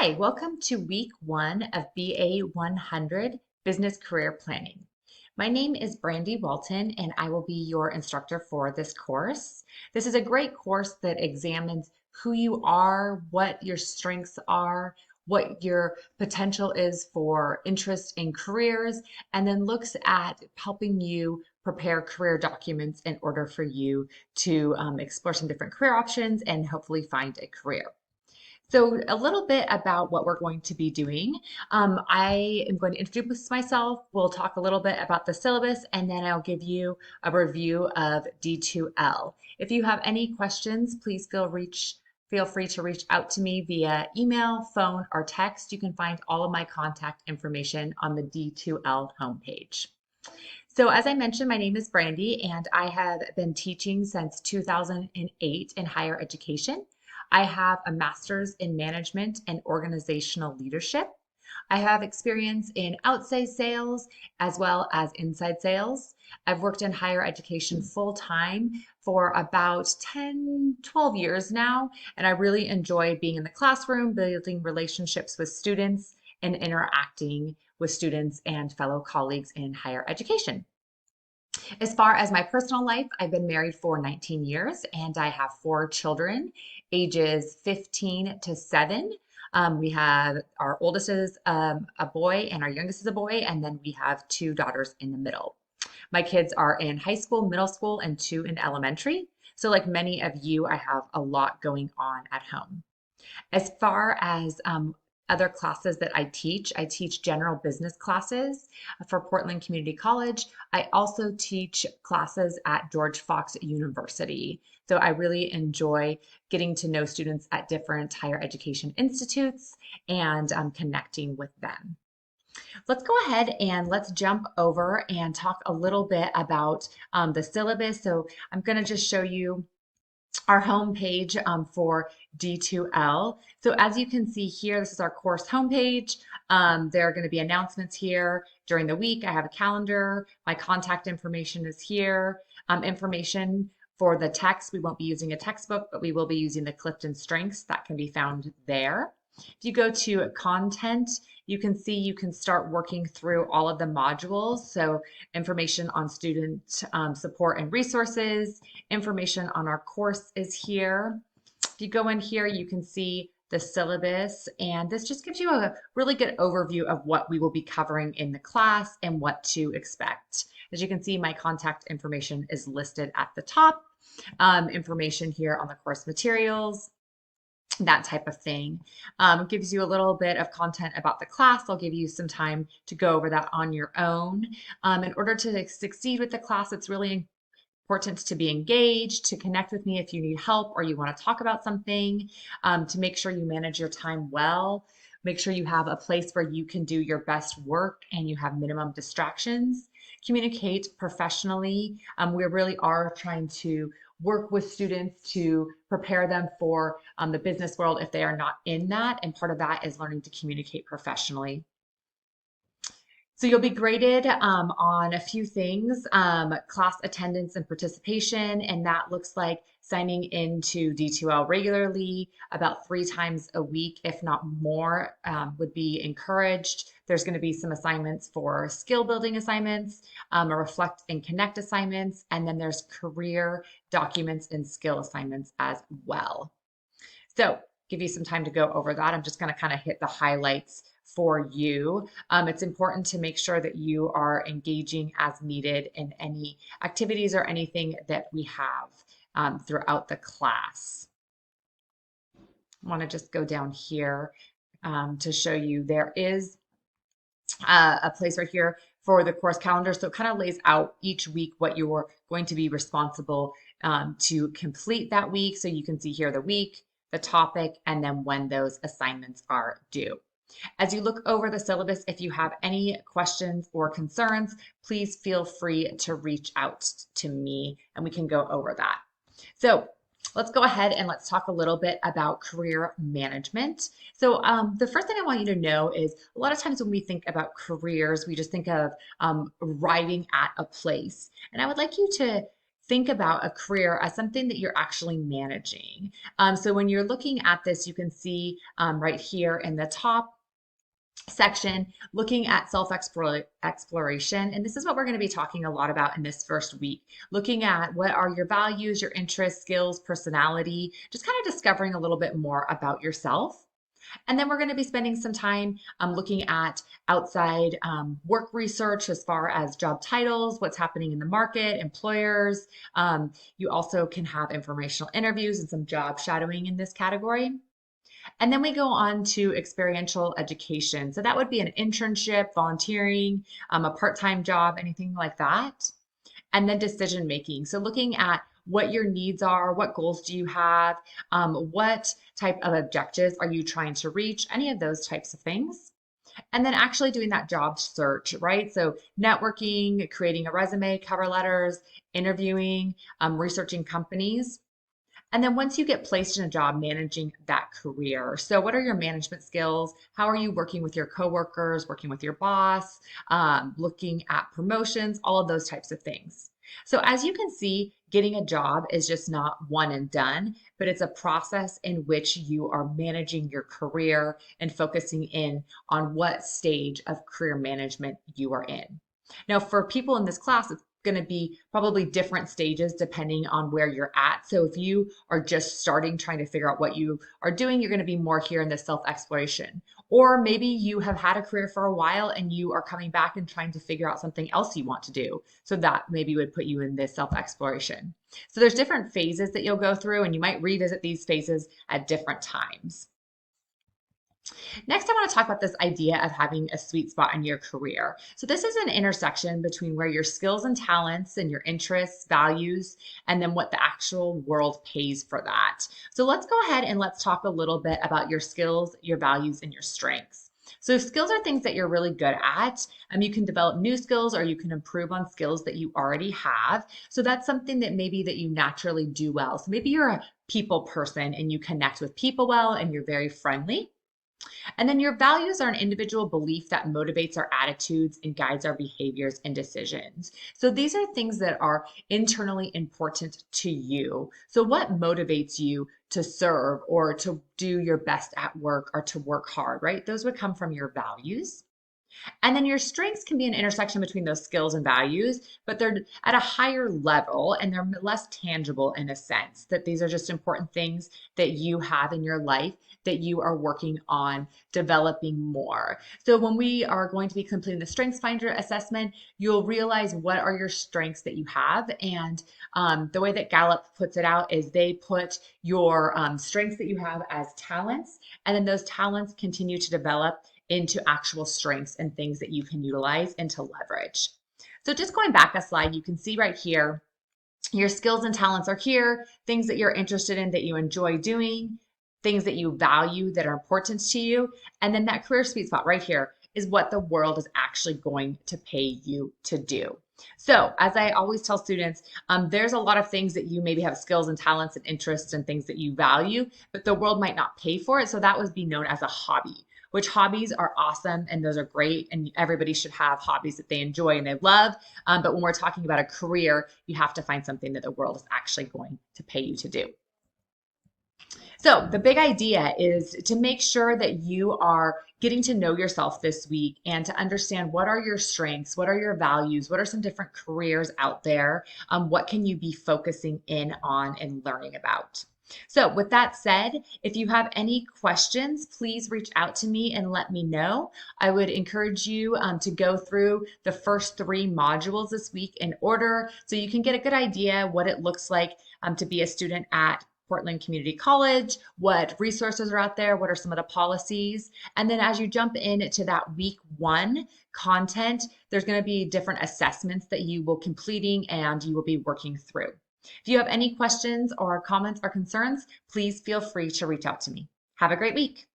Hi, welcome to week one of BA 100 Business Career Planning. My name is Brandy Walton, and I will be your instructor for this course. This is a great course that examines who you are, what your strengths are, what your potential is for interest in careers, and then looks at helping you prepare career documents in order for you to explore some different career options and hopefully find a career. So, a little bit about what we're going to be doing. I am going to introduce myself. We'll talk a little bit about the syllabus, and then I'll give you a review of D2L. If you have any questions, please feel free to reach out to me via email, phone, or text. You can find all of my contact information on the D2L homepage. So, as I mentioned, my name is Brandy, and I have been teaching since 2008 in higher education. I have a master's in management and organizational leadership. I have experience in outside sales as well as inside sales. I've worked in higher education full time for about 10, 12 years now, and I really enjoy being in the classroom, building relationships with students, and interacting with students and fellow colleagues in higher education. As far as my personal life, I've been married for 19 years and I have four children, ages 15 to 7. We have our oldest is a boy and our youngest is a boy, and then we have two daughters in the middle. My kids are in high school, middle school, and two in elementary. So, like many of you, I have a lot going on at home. As far as other classes that I teach general business classes for Portland Community College. I also teach classes at George Fox University. So I really enjoy getting to know students at different higher education institutes and connecting with them. Let's go ahead and let's jump over and talk a little bit about the syllabus. So I'm going to just show you our homepage for D2L. So as you can see here, this is our course homepage. There are going to be announcements here during the week. I have a calendar. My contact information is here. Information for the text. We won't be using a textbook, but we will be using the Clifton Strengths that can be found there. If you go to content, you can see you can start working through all of the modules. So information on student support and resources, information on our course is here. If you go in here, you can see the syllabus, and this just gives you a really good overview of what we will be covering in the class and what to expect. As you can see, my contact information is listed at the top. Information here on the course materials, that type of thing. Gives you a little bit of content about the class. I'll give you some time to go over that on your own. In order to succeed with the class, it's really important to be engaged, to connect with me if you need help or you want to talk about something, to make sure you manage your time well. Make sure you have a place where you can do your best work and you have minimum distractions. Communicate professionally. We really are trying to work with students to prepare them for the business world if they are not in that. And part of that is learning to communicate professionally. So you'll be graded on a few things, class attendance and participation, and that looks like signing into D2L regularly, about 3 times a week, if not more, would be encouraged. There's going to be some assignments for skill building assignments, a reflect and connect assignments, and then there's career documents and skill assignments as well. So give you some time to go over that. I'm just going to kind of hit the highlights for you. It's important to make sure that you are engaging as needed in any activities or anything that we have throughout the class. I want to just go down here to show you there is a place right here for the course calendar. So it kind of lays out each week what you're going to be responsible to complete that week. So you can see here the week, the topic, and then when those assignments are due. As you look over the syllabus, if you have any questions or concerns, please feel free to reach out to me and we can go over that. So let's go ahead and let's talk a little bit about career management. So the first thing I want you to know is a lot of times when we think about careers, we just think of arriving at a place. And I would like you to think about a career as something that you're actually managing. So when you're looking at this, you can see right here in the top section looking at self-exploration, and this is what we're going to be talking a lot about in this first week, looking at what are your values, your interests, skills, personality, just kind of discovering a little bit more about yourself. And then we're going to be spending some time looking at outside work research as far as job titles, what's happening in the market, employers. You also can have informational interviews and some job shadowing in this category. And then we go on to experiential education. So that would be an internship, volunteering, a part-time job, anything like that. And then decision making. So looking at what your needs are, what goals do you have, what type of objectives are you trying to reach, any of those types of things. And then actually doing that job search, right? So networking, creating a resume, cover letters, interviewing, researching companies. And then once you get placed in a job, managing that career. So what are your management skills? How are you working with your coworkers, working with your boss, looking at promotions, all of those types of things. So as you can see, getting a job is just not one and done, but it's a process in which you are managing your career and focusing in on what stage of career management you are in. Now, for people in this class, it's going to be probably different stages depending on where you're at. So if you are just starting trying to figure out what you are doing, you're going to be more here in the self-exploration. Or maybe you have had a career for a while and you are coming back and trying to figure out something else you want to do. So that maybe would put you in this self-exploration. So there's different phases that you'll go through, and you might revisit these phases at different times. Next, I want to talk about this idea of having a sweet spot in your career. So this is an intersection between where your skills and talents and your interests, values, and then what the actual world pays for that. So let's go ahead and let's talk a little bit about your skills, your values, and your strengths. So skills are things that you're really good at. You can develop new skills or you can improve on skills that you already have. So that's something that maybe that you naturally do well. So maybe you're a people person and you connect with people well and you're very friendly. And then your values are an individual belief that motivates our attitudes and guides our behaviors and decisions. So these are things that are internally important to you. So what motivates you to serve or to do your best at work or to work hard, right? Those would come from your values. And then your strengths can be an intersection between those skills and values, but they're at a higher level and they're less tangible in a sense that these are just important things that you have in your life that you are working on developing more. So when we are going to be completing the Strengths Finder assessment, you'll realize what are your strengths that you have. And the way that Gallup puts it out is they put your strengths that you have as talents, and then those talents continue to develop into actual strengths and things that you can utilize and to leverage. So just going back a slide, you can see right here, your skills and talents are here, things that you're interested in that you enjoy doing, things that you value that are important to you. And then that career sweet spot right here is what the world is actually going to pay you to do. So as I always tell students, there's a lot of things that you maybe have skills and talents and interests and things that you value, but the world might not pay for it. So that would be known as a hobby, which hobbies are awesome and those are great. And everybody should have hobbies that they enjoy and they love. But when we're talking about a career, you have to find something that the world is actually going to pay you to do. So the big idea is to make sure that you are getting to know yourself this week and to understand what are your strengths, what are your values, what are some different careers out there, what can you be focusing in on and learning about. So with that said, if you have any questions, please reach out to me and let me know. I would encourage you to go through the first 3 modules this week in order so you can get a good idea what it looks like to be a student at Portland Community College, what resources are out there, what are some of the policies. And then as you jump into that week 1 content, there's going to be different assessments that you will completing and you will be working through. If you have any questions or comments or concerns, please feel free to reach out to me. Have a great week.